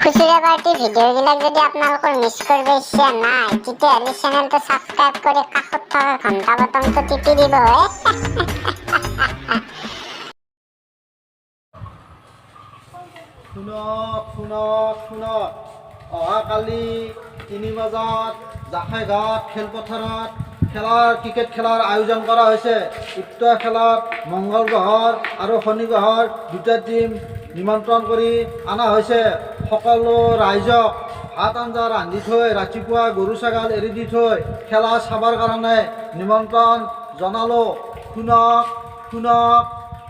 খুচুৰা পাৰ্টি ভিডিঅ'বিলাক যদি আপোনালোকৰ মিছ কৰিব ইচ্ছা নাই তেতিয়াহ'লে চেনেলটো ছাবস্ক্ৰাইব কৰি কাষত থকা ঘণ্টা বটনটো টিপি দিব শুনক অহাকালি 3 বজাত জাখাইঘাট খেলপথাৰত ক্ৰিকেট খেলাৰ আয়োজন কৰা হৈছে। উক্ত খেলত মংগল গ্ৰহৰ আৰু শনি গ্ৰহৰ দুটা টীম নিমন্ত্ৰণ কৰি অনা হৈছে। সকলো ৰাইজক ভাত আঞ্জা ৰান্ধি থৈ ৰাতিপুৱা গৰু ছাগল এৰি দি থৈ খেলা চাবৰ কাৰণে নিমন্ত্ৰণ জনালোঁ।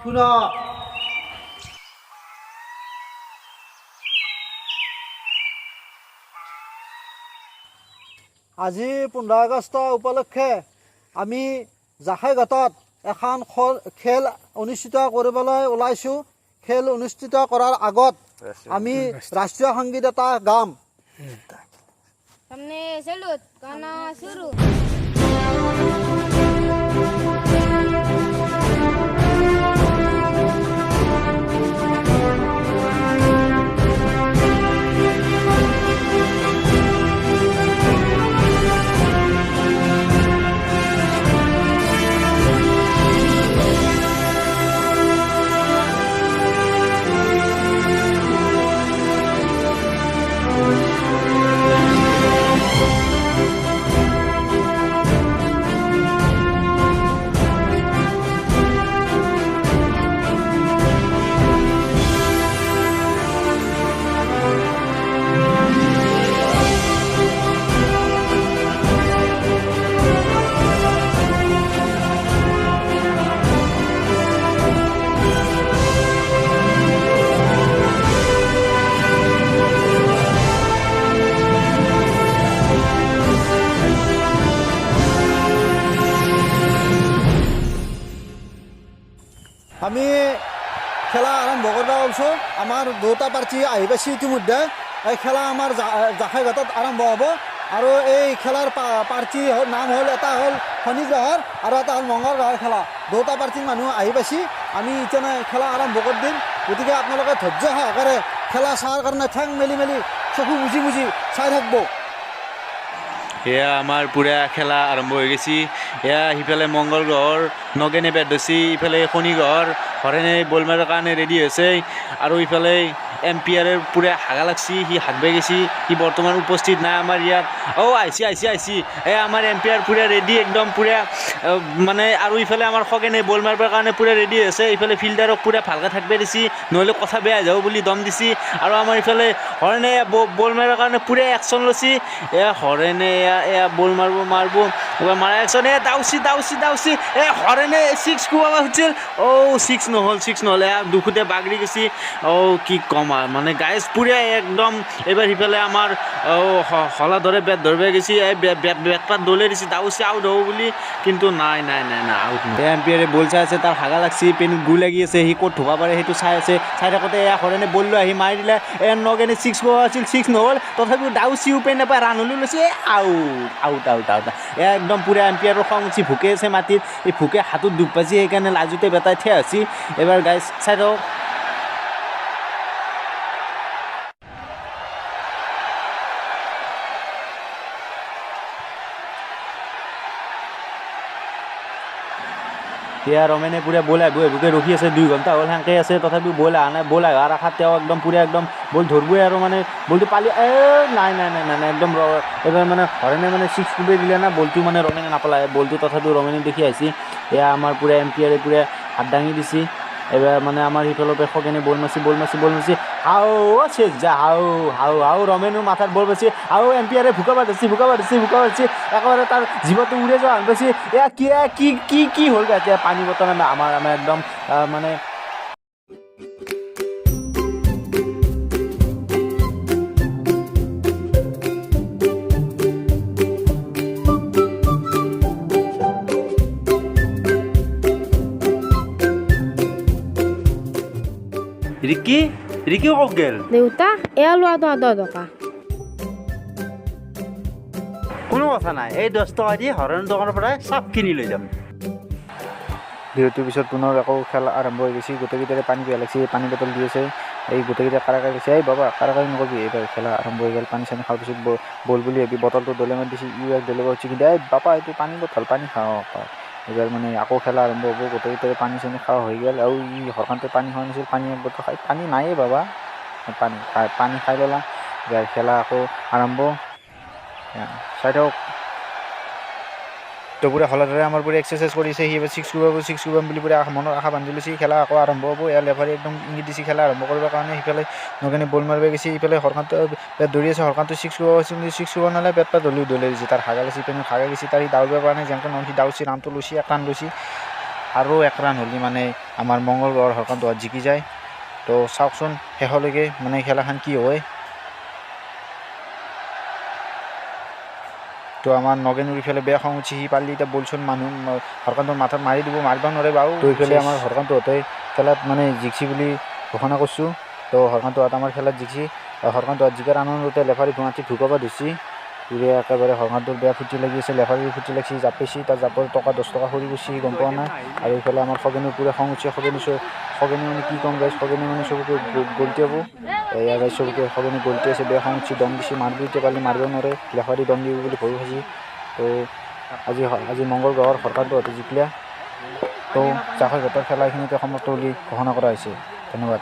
শুনক আজি 15 আগষ্ট উপলক্ষে আমি জাখাইঘাটত এখন খেল অনুষ্ঠিত কৰিবলৈ ওলাইছোঁ। খেল অনুষ্ঠিত কৰাৰ আগত আমি ৰাষ্ট্ৰীয় সংগীত এটা গাম। हमने सैलूट गाना शुरू। আমি খেলা আৰম্ভ কৰিব ওলাইছোঁ। আমাৰ দুটা পাৰ্টি আহি পাইছে ইতিমধ্যে। এই খেলা আমাৰ জাখাইঘাটত আৰম্ভ হ'ব আৰু এই খেলাৰ পাৰ্টিৰ নাম হ'ল, এটা হ'ল শনি গ্ৰহৰ আৰু এটা হ'ল মংগল গ্ৰহৰ খেলা। দুটা পাৰ্টিৰ মানুহ আহি পাইছে। আমি এতিয়া খেলা আৰম্ভ কৰি দিম। গতিকে আপোনালোকে ধৈৰ্য সহকাৰে খেলা চোৱাৰ কাৰণে ঠেং মেলি চকু মুজি চাই থাকিব। এয়া আমাৰ পুৰা খেলা আৰম্ভ হৈ গৈছে। এয়া সিফালে মংগল গ্ৰহৰ নগেনে বেট ধৰিছে, ইফালে শনি গ্ৰহৰ হৰেণে বল মাৰিবৰ কাৰণে ৰেডি হৈছে আৰু ইফালে এম্পিয়াৰে পুৰা হাগা লাগছি, সি হাগবাই গৈছে। সি বৰ্তমান উপস্থিত নাই আমাৰ ইয়াত। আহিছে এই আমাৰ এম্পিয়াৰ পুৰা ৰেডি, একদম পুৰা মানে। আৰু ইফালে আমাৰ খগেনে বল মাৰিবৰ কাৰণে পুৰা ৰেডি হৈছে। ইফালে ফিল্ডাৰক পুৰা ভালকৈ থাকিব দিছে, নহ'লে কথা বেয়া যাব বুলি দম দিছে। আৰু আমাৰ ইফালে হৰেণে বল মাৰিবৰ কাৰণে পুৰা একশ্যন লৈছে। হৰেণে এয়া বল মাৰিব মাৰা একশ্যন। দাউচি হৰেণে 6 কোবাব খুজিছিল। 6 নহ'ল। দুখোতে বাগৰি গৈছে। কি ক'ম আৰু মানে গাইজ পুৰা একদম। এইবাৰ সিফালে আমাৰ হলাধৰে বেট ধৰিব গৈছে, বেট পাত দলে দিছে, দাউচি আউট হ'ব বুলি, কিন্তু নাই আউট নহয়। এম্পিয়াৰে বল চাই আছে, তাৰ হাগা লাগছি, পেনীত গু লাগি আছে, সি ক'ত ধুবা পাৰে সেইটো চাই আছে। চাই থাকোঁতে হৰেণে বল লৈ আহি মাৰি দিলে। নগেনে 6 কোবাব আছিল, 6 নহ'ল। তথাপিও দাউচিও পেন নাপায়, ৰান হ'লেও লৈছে। আউট। একদম পুৰা এম্পিয়াৰৰ খং উঠি ভুকে আছে মাটিত। এই ভুকে হাতত দুখ পাইছে, সেইকাৰণে লাজুতে বেটাই থিয় হৈছে। এবাৰ গাইজ চাই থাকক। এতিয়া ৰমেনে পুৰা বল আহিবকে ৰখি আছে, 2 ঘণ্টা হ'ল সেনেকৈ আছে, তথাপিও বল অহা নাই। বল অহাৰ আশাত তেওঁ একদম বল ধৰিবই আৰু মানে বলটো পালি নাই একদম। এবাৰ মানে হৰেণে 6 কোবাই দিলে না, বলটো মানে ৰমেনে নাপালে। বলটো তথাপিও ৰমেনে দেখি আহিছে। এয়া আমাৰ পুৰা এম্পিয়াৰে পুৰা হাত দাঙি দিছে। এবাৰ মানে আমাৰ সিফালৰ পৰা খগেনে বল মাৰিছে। হাও ৰমেনৰ মাথাত বল পাইছে। আৰু এম্পিয়াৰে ভুকা ধৰিছে। একেবাৰে তাৰ জীৱনটো উৰে যোৱা হান পাইছে। এয়া কি হ'ল এতিয়া পানী বটল আমাৰ একদম মানে ৰিকিও ক'ত গ'ল? দেউতা এয়া লোৱা 10 টকা। কোনো কথা নাই, এই 10 টকা দি হৰণৰ দোকানৰ পৰাই চাপ কিনি লৈ যাম। বিৰতিৰ পিছত পুনৰ আকৌ খেল আৰম্ভ হৈ গৈছে। গোটেইকেইটাৰে পানী পিয়াহ লাগিছে, পানী বটল দি আছে। এই গোটেইকেইটা কাৰাকাৰি লাগিছে। এই বাবা কাৰাকাৰি নকৰিবি, এইবাৰ খেলা আৰম্ভ হৈ গ'ল। পানী চানী খোৱাৰ পিছত বল বুলি ভাবি বটলটো দলে মাৰি দিছে, ইও এক দলে উঠি কিন্তু এই বাপা এইটো পানী বটল, পানী খাওঁ। এইবাৰ মানে আকৌ খেলা আৰম্ভ হ'ব। গোটেইকেইটাৰে পানী চানী খোৱা হৈ গ'ল। আৰু ই হৰকান্তে পানী খোৱা নাছিল, পানী এক বটল খাই, পানী নায়েই বাবা, পানী খাই ল'লা। এইবাৰ খেলা আকৌ আৰম্ভ। চাই থাকক। তো পুৰা হলাদৰে আমাৰ পুৰা এক্সাৰচাইজ কৰিছে, সি এবাৰ ছিক্স কোবাম বুলি পুৰা মনৰ আশা বান্ধি লৈছে। খেলা আকৌ আৰম্ভ হ'ব। ইয়াৰ লেফাৰী একদম ইংগিত দিছে খেলা আৰম্ভ কৰিবৰ কাৰণে। সিফালে নগেনে বল মাৰিব গৈছে, ইফালে হৰকান্ত বেট ধৰি আছে। হৰকান্ত ছিক্স কোবাব আছিল, কিন্তু ছিক্স কোবাব নালে, বেট পাত দলিয়াই দিছে। তাৰ হাগা গৈছে, পেনত হাগা গৈছে, তাৰ সি দাউৰিব পৰা নাই। যেনেকৈ নহ'ল সি দাউৰিছে, ৰানটো লৈছে, 1 ৰান লৈছে। আৰু 1 ৰান হ'লে মানে আমাৰ মংগলদৈৰ হৰকান্ত জিকি যায়। তো চাওকচোন শেষলৈকে মানে খেলাখন কি হয়। তো আমাৰ নগেনৰ ইফালে বেয়া খং উঠি, সি পাৰিলে এতিয়া বলচোন মানুহ হৰকান্তৰ মাথাত মাৰি দিব, মাৰিব নোৱাৰে বাৰু। তো ইফালে আমাৰ হৰকান্তহঁতে খেলাত মানে জিকছি বুলি ঘোষণা কৰিছোঁ। তো হৰকান্তহঁত আমাৰ খেলাত জিকছি। হৰকান্তহঁত জিকাৰ আনন্দতে লেফাৰী গুৱাহাটীত ঢুকাব ধৰিছি। পুৰে একেবাৰে হৰকান্তৰ বেয়া ফুটি লাগি আছে, লেফাৰীৰ ফুটি লাগিছে, জাপ পাইছি, তাৰ জাপৰ টকা 10 টকা সৰি গৈছে, গম পোৱা নাই। আৰু ইফালে আমাৰ খগেনৰ পুৰা খং উঠছে। খগেনে মানে কি ক'ম গাইছ, খগেনে মানে চবকে গলটিয়াব। এয়া গাইছ চবকে খগেনে গলটিয়াইছে, বেয়া খং উঠছে, দম দিছে, মাৰিব এতিয়া পাৰিলে মাৰিব নোৱাৰে, লেফাৰী দম দিব বুলি ভয় খাইছে। তো আজি মংগল গ্ৰহৰ হৰকান্তহঁতে জিকিলে। তো জাকৈ ঘাটৰ খেলা এইখিনিতে সমাপ্ত বুলি ঘোষণা কৰা হৈছে। ধন্যবাদ।